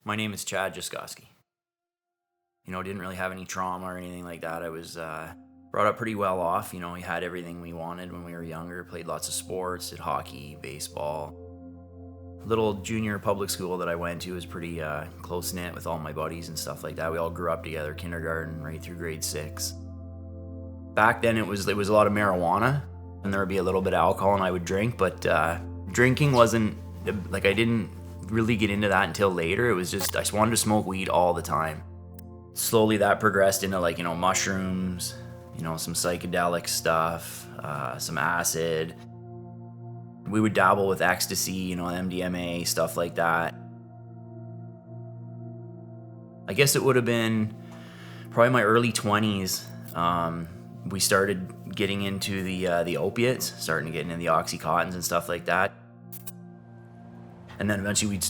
My name is Jozkoski. Didn't really have any trauma or anything like that. I was brought up pretty well off. We had everything we wanted when we were younger. Played lots of sports, did hockey, baseball. Little junior public school that I went to was pretty close knit with all my buddies and stuff like that. We all grew up together, kindergarten right through grade 6. Back then, it was a lot of marijuana, and there would be a little bit of alcohol, and I would drink. But drinking wasn't like I didn't really get into that until later. It was just I just wanted to smoke weed all the time. Slowly that progressed into mushrooms, some psychedelic stuff, some acid. We would dabble with ecstasy, MDMA, stuff like that. I guess it would have been probably my early 20s. We started getting into the opiates, starting to get into the Oxycontins and stuff like that. And then eventually we'd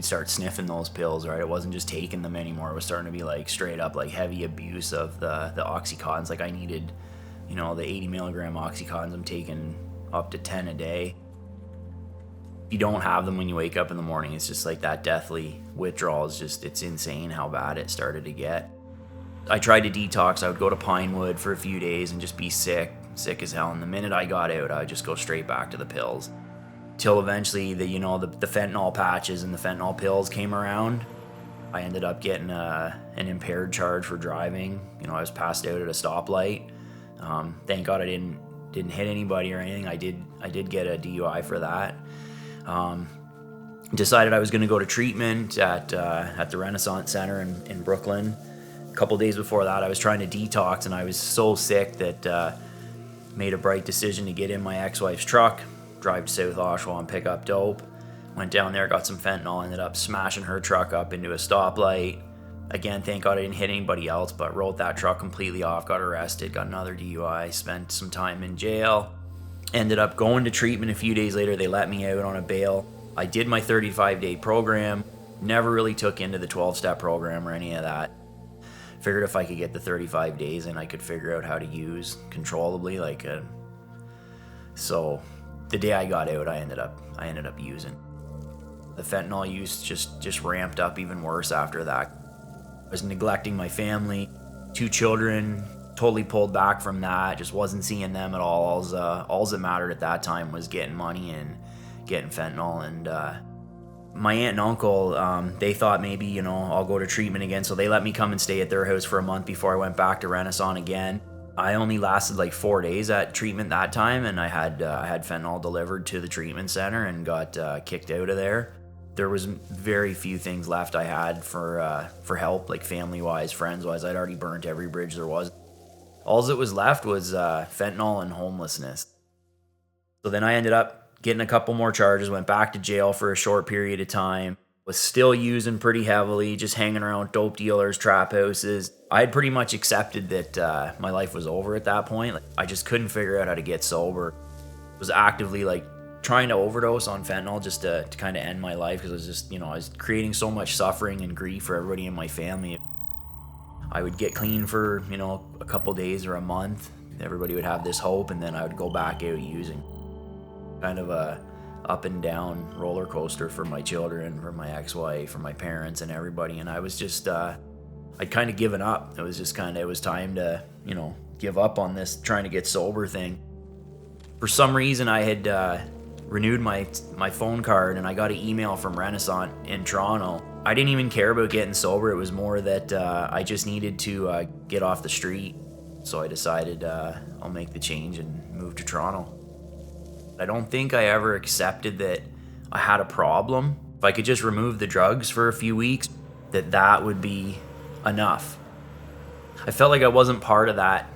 start sniffing those pills, right? It wasn't just taking them anymore. It was starting to be straight up heavy abuse of the Oxycontins. I needed, the 80 milligram Oxycontins. I'm taking up to 10 a day. If you don't have them when you wake up in the morning, it's just that deathly withdrawal it's insane how bad it started to get. I tried to detox. I would go to Pinewood for a few days and just be sick as hell. And the minute I got out, I would just go straight back to the pills. Till eventually the fentanyl patches and the fentanyl pills came around. I ended up getting an impaired charge for driving. I was passed out at a stoplight. Thank God I didn't hit anybody or anything. I did get a DUI for that. Decided I was going to go to treatment at the Renaissance Center in Brooklyn. A couple days before that, I was trying to detox, and I was so sick that made a bright decision to get in my ex-wife's truck, drive to South Oshawa and pick up dope. Went down there, got some fentanyl, ended up smashing her truck up into a stoplight. Again, thank God I didn't hit anybody else, but wrote that truck completely off, got arrested, got another DUI, spent some time in jail. Ended up going to treatment a few days later. They let me out on a bail. I did my 35-day program, never really took into the 12-step program or any of that. Figured if I could get the 35 days in, I could figure out how to use controllably. So the day I got out, I ended up using. The fentanyl use just ramped up even worse after that. I was neglecting my family, 2 children, totally pulled back from that, just wasn't seeing them at all. All that mattered at that time was getting money and getting fentanyl. And my aunt and uncle, they thought maybe, I'll go to treatment again, so they let me come and stay at their house for a month before I went back to Renaissance again. I only lasted 4 days at treatment that time, and I had fentanyl delivered to the treatment center and got kicked out of there. There was very few things left I had for help, family-wise, friends-wise. I'd already burnt every bridge there was. All that was left was fentanyl and homelessness. So then I ended up getting a couple more charges, went back to jail for a short period of time. Was still using pretty heavily, just hanging around dope dealers, trap houses. I had pretty much accepted that my life was over at that point. I just couldn't figure out how to get sober. Was actively trying to overdose on fentanyl just to kind of end my life, because it was just, I was creating so much suffering and grief for everybody in my family. I would get clean for, a couple days or a month. Everybody would have this hope, and then I would go back out using. Kind of a up and down roller coaster for my children, for my ex-wife, for my parents and everybody. And I was just, I'd kind of given up. It was just it was time to, give up on this trying to get sober thing. For some reason, I had renewed my phone card, and I got an email from Renaissance in Toronto. I didn't even care about getting sober. It was more that I just needed to get off the street. So I decided I'll make the change and move to Toronto. I don't think I ever accepted that I had a problem. If I could just remove the drugs for a few weeks, that would be enough. I felt like I wasn't part of that,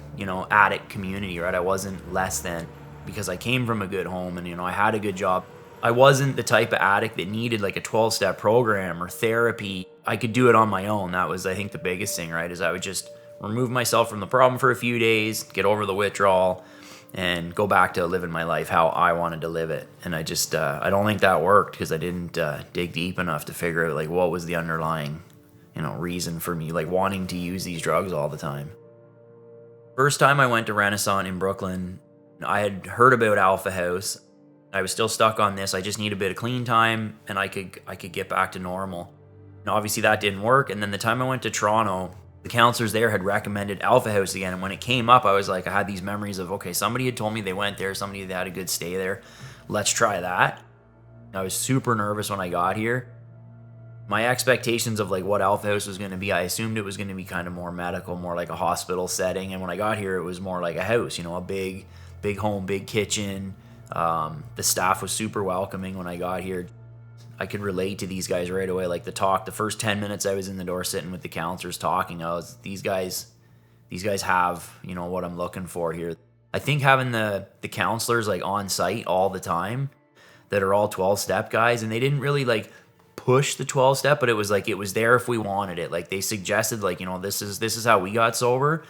addict community, right? I wasn't less than, because I came from a good home and, I had a good job. I wasn't the type of addict that needed a 12-step program or therapy. I could do it on my own. That was, I think, the biggest thing, right? Is I would just remove myself from the problem for a few days, get over the withdrawal, and go back to living my life how I wanted to live it. And I just, I don't think that worked, because I didn't dig deep enough to figure out what was the underlying, reason for me wanting to use these drugs all the time. First time I went to Renaissance in Brooklyn, I had heard about Alpha House. I was still stuck on this. I just need a bit of clean time, and I could get back to normal. And obviously that didn't work. And then the time I went to Toronto, the counselors there had recommended Alpha House again. And when it came up, I was like, I had these memories of, okay, somebody had told me they went there, somebody that had a good stay there. Let's try that. I was super nervous when I got here. My expectations of like what Alpha House was going to be, I assumed it was going to be kind of more medical, more like a hospital setting. And when I got here, it was more like a house, a big home, big kitchen. The staff was super welcoming when I got here. I could relate to these guys right away. Like the first 10 minutes I was in the door sitting with the counselors talking, these guys have, what I'm looking for here. I think having the counselors like on site all the time that are all 12-step guys, and they didn't really like push the 12-step, but it was like it was there if we wanted it. Like they suggested like, this is how we got sober,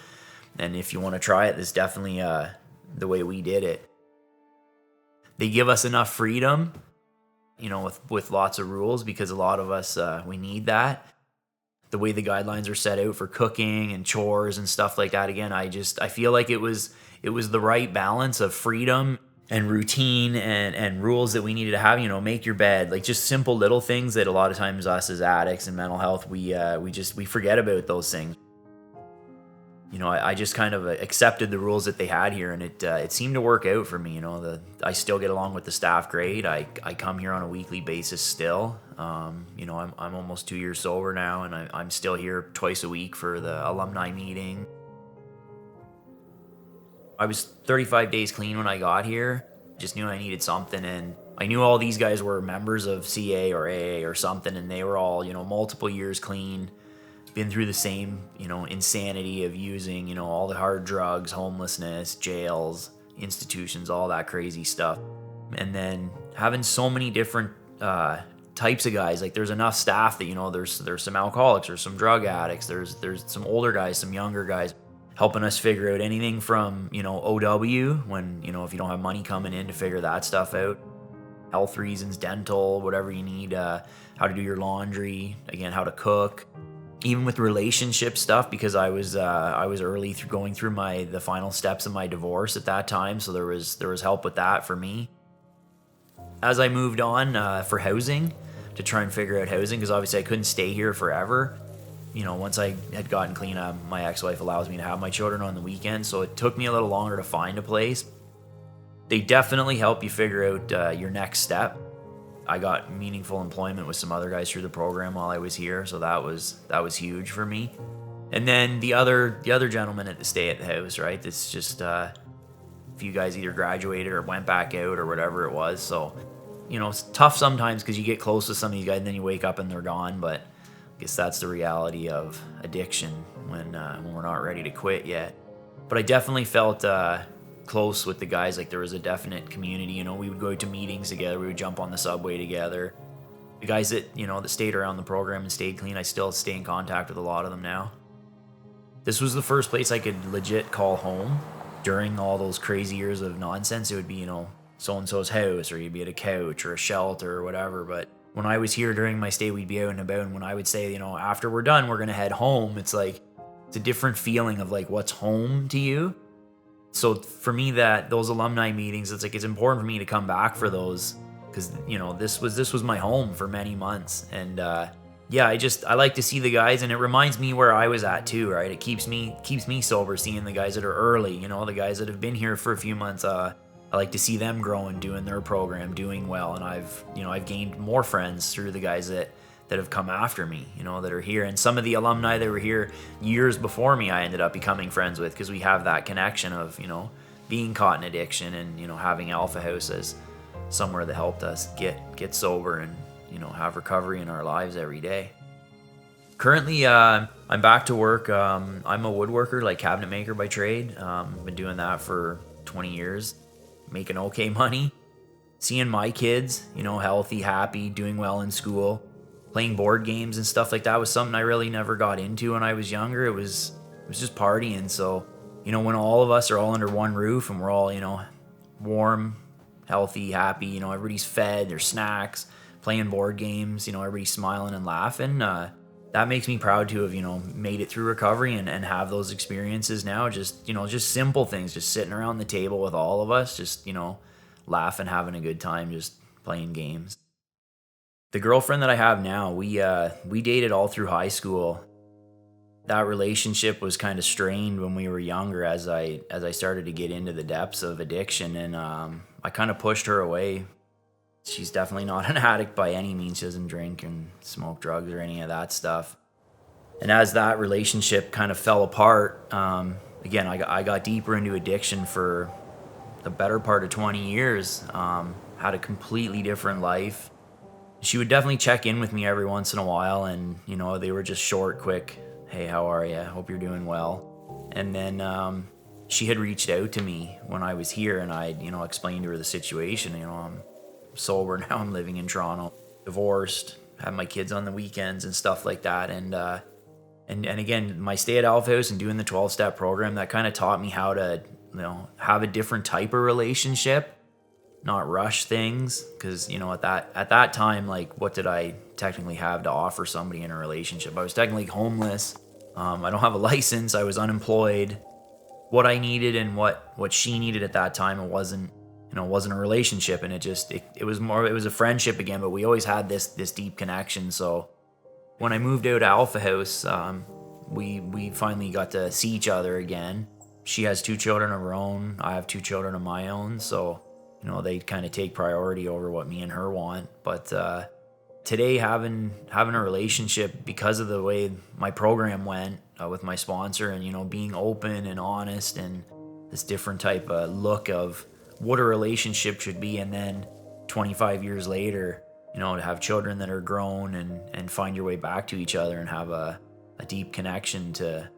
and if you want to try it, this is definitely the way we did it. They give us enough freedom, with lots of rules, because a lot of us we need that. The way the guidelines are set out for cooking and chores and stuff like that, again, I feel like it was the right balance of freedom and routine and rules that we needed to have. Make your bed, like just simple little things that a lot of times us as addicts and mental health, we forget about those things. I just kind of accepted the rules that they had here, and it seemed to work out for me. I still get along with the staff great. I come here on a weekly basis still. I'm almost 2 years sober now, and I'm still here twice a week for the alumni meeting. I was 35 days clean when I got here. Just knew I needed something, and I knew all these guys were members of CA or AA or something, and they were all, multiple years clean, been through the same, insanity of using, all the hard drugs, homelessness, jails, institutions, all that crazy stuff. And then having so many different types of guys, like there's enough staff that, there's some alcoholics, there's some drug addicts, there's some older guys, some younger guys, helping us figure out anything from, OW, when, if you don't have money coming in to figure that stuff out, health reasons, dental, whatever you need, how to do your laundry, again, how to cook, even with relationship stuff, because I was early through going through the final steps of my divorce at that time. So there was help with that for me. As I moved on for housing, to try and figure out housing, because obviously I couldn't stay here forever. Once I had gotten clean, my ex-wife allows me to have my children on the weekend, so it took me a little longer to find a place. They definitely help you figure out your next step. I got meaningful employment with some other guys through the program while I was here, so that was huge for me. And then the other gentleman at the stay at the house, right? It's just a few guys either graduated or went back out or whatever it was. So, it's tough sometimes because you get close to some of these guys and then you wake up and they're gone, but I guess that's the reality of addiction when we're not ready to quit yet. But I definitely felt close with the guys. Like there was a definite community. We would go to meetings together. We would jump on the subway together. The guys that that stayed around the program and stayed clean, I still stay in contact with a lot of them now. This was the first place I could legit call home. During all those crazy years of nonsense, it would be so-and-so's house, or you'd be at a couch or a shelter or whatever. But when I was here during my stay, we'd be out and about, and when I would say, after we're done, we're gonna head home, it's like it's a different feeling of like what's home to you. So for me, those alumni meetings, it's important for me to come back for those, because this was my home for many months. And I like to see the guys, and it reminds me where I was at too, right? It keeps me sober, seeing the guys that are early, the guys that have been here for a few months. I like to see them growing, doing their program, doing well, and I've gained more friends through the guys that have come after me, that are here. And some of the alumni that were here years before me, I ended up becoming friends with, because we have that connection of, being caught in addiction and, having Alpha House as somewhere that helped us get sober and, have recovery in our lives every day. Currently, I'm back to work. I'm a woodworker, like cabinet maker by trade. Been doing that for 20 years, making okay money. Seeing my kids, healthy, happy, doing well in school, playing board games and stuff like that was something I really never got into when I was younger. It was just partying. So, when all of us are all under one roof and we're all, warm, healthy, happy, everybody's fed, there's snacks, playing board games, everybody's smiling and laughing. That makes me proud to have, made it through recovery and have those experiences now. Just, just simple things, just sitting around the table with all of us, just, laughing, having a good time, just playing games. The girlfriend that I have now, we dated all through high school. That relationship was kind of strained when we were younger as I started to get into the depths of addiction, and I kind of pushed her away. She's definitely not an addict by any means. She doesn't drink and smoke drugs or any of that stuff. And as that relationship kind of fell apart, again, I got deeper into addiction for the better part of 20 years. Had a completely different life. She would definitely check in with me every once in a while, and they were just short, quick. Hey, how are you? Hope you're doing well. And then she had reached out to me when I was here, and I explained to her the situation. I'm sober now. I'm living in Toronto, divorced, have my kids on the weekends and stuff like that. And again, my stay at Alpha House and doing the 12-step program, that kind of taught me how to have a different type of relationship, not rush things. Because at that time, like, what did I technically have to offer somebody in a relationship? I was technically homeless. I don't have a license. I was unemployed. What I needed and what she needed at that time, it wasn't a relationship, and it was a friendship again. But we always had this deep connection. So when I moved out to Alpha House, we finally got to see each other again. She has 2 children of her own. I have 2 children of my own. So they kind of take priority over what me and her want. But today, having a relationship, because of the way my program went with my sponsor, and being open and honest, and this different type of look of what a relationship should be, and then 25 years later, to have children that are grown and find your way back to each other and have a deep connection to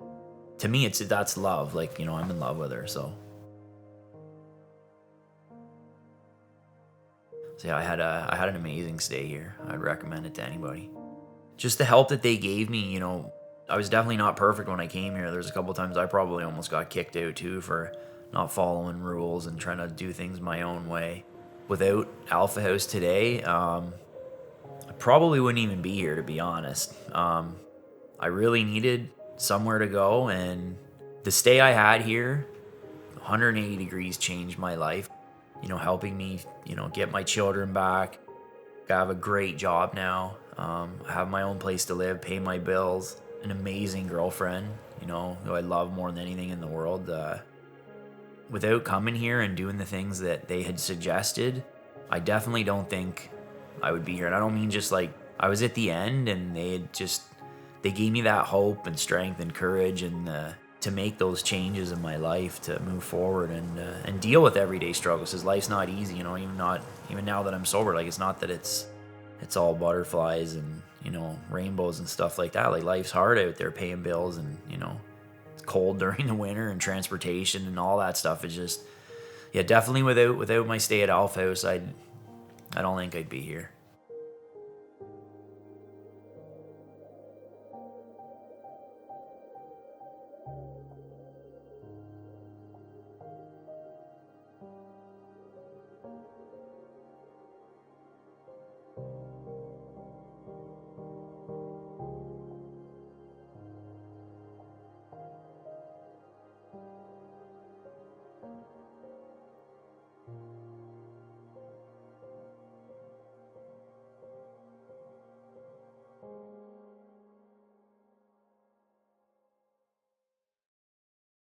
me, that's love. Like, I'm in love with her. So yeah, I had an amazing stay here. I'd recommend it to anybody. Just the help that they gave me, I was definitely not perfect when I came here. There's a couple times I probably almost got kicked out too for not following rules and trying to do things my own way. Without Alpha House today, I probably wouldn't even be here, to be honest. I really needed somewhere to go, and the stay I had here, 180 degrees changed my life. Helping me, get my children back. I have a great job now. I have my own place to live, pay my bills. An amazing girlfriend, who I love more than anything in the world. Without coming here and doing the things that they had suggested, I definitely don't think I would be here. And I don't mean just like I was at the end, and they gave me that hope and strength and courage, and to make those changes in my life, to move forward and deal with everyday struggles. Because life's not easy, even now that I'm sober. Like, it's not that it's all butterflies and rainbows and stuff like that. Like, life's hard out there, paying bills, and it's cold during the winter, and transportation and all that stuff is just, yeah, definitely without my stay at Alpha House, I don't think I'd be here.